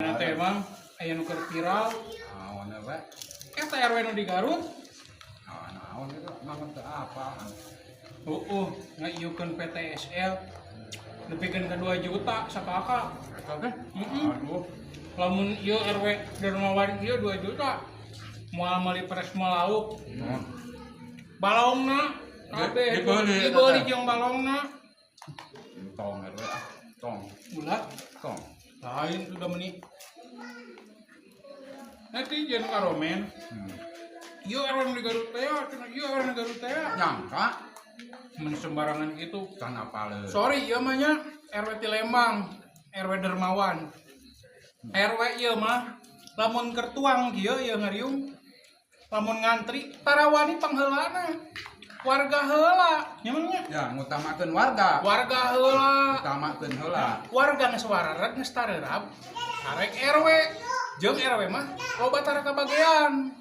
Nanti emang aya nu keur viral. Naon we? Eta RW nu di Garut. Naon itu mah teu apa. Ngaieukeun PTSL. Nepikeun ka 2 juta sakaka. Eta teh. Aduh. Lamun ieu RW Dermawan ieu 2 juta. Moal meuli pres lauk. Balongna kabeh dibeli jeung balongna. Tong RW tong. Bulat Tong. lain sudah meni. Netizen karomen. Ieu RW nu di Garut teh, ieu RW nu di Garut teh. Nyangka Men sembarangan gitu. can apaleun. Sorry ieu mah nya RW Tilembang, RW Dermawan. RW ieu mah lamun keur tuang kieu ieu ngariung. Lamun ngantri tarawani pangheulana. Warga heula, nyamannya. Ya ngutamakeun warga. Warga heula. Utamakeun heula. Warga geus wararek geus tareurap. Arek RW jeung RW mah loba tara kabagean.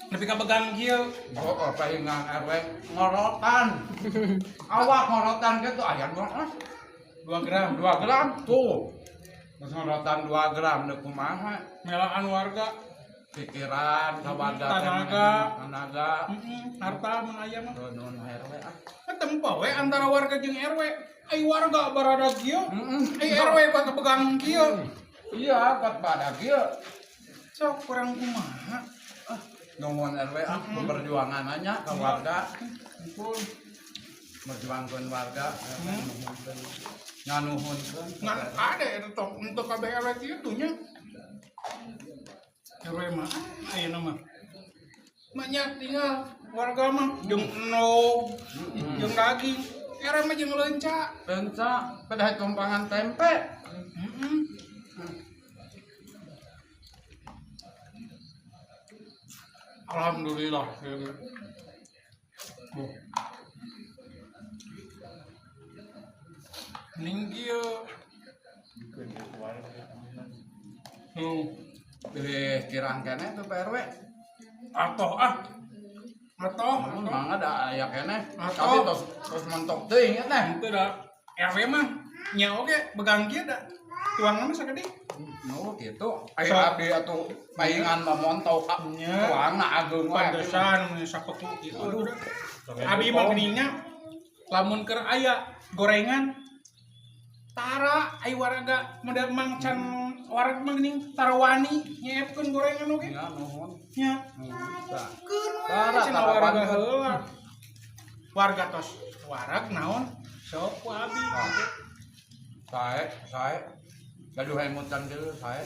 Nepi ka begang kieu. Oh, palingan RW ngorotan. Awak ngorotan gitu aya 2 gram. 2 gram tuh. Terus ngorotan 2 gram deuk kumaha? Melaan warga. Pikiran kawarga tenaga. Harta mun aya mah. Nun RW Tempo we antara warga jeung RW. Ai warga barada kieu. Ai RW ka begang kieu. Iya, pat pada kieu. Sok kurang kumaha. Nuhun RW perjuangan anya ka warga. Ampun. Merjuangkeun warga. Nganuhunkeun. Ngan ade eta untuk kabeh RW kieu nya. RW mah ayeuna mah. Banyak tinggal warga mah jeung eno, jeung daging. RW mah jeung leunca. Penca pedah tumpangan tempe. Alhamdulillah. Ning kieu. Pilih kirang kene tuh PRW. Atoh. Mangga da aya kene. Atoh. Tapi tos mentok teuing ya teh. Itu dah RW mah nya oge begang kieu da. Tuangna mah sakeudik. Nu kitu. Aya abdi atuh paingan memontau ka tuangna ageung wae. Pantesan mun sapeku kitu. Abi mah geuninnya lamun keur aya gorengan tara ai warga model mangcan warga mah geuning tarawani nyeepkeun gorengan oge. Ya nuhun. Nya. Bisa. Keun we Tara, cenah tara, warga pan. heula. Warga tos warag naon? Sok ku abi. Sae. Gaduh emutan deui sae.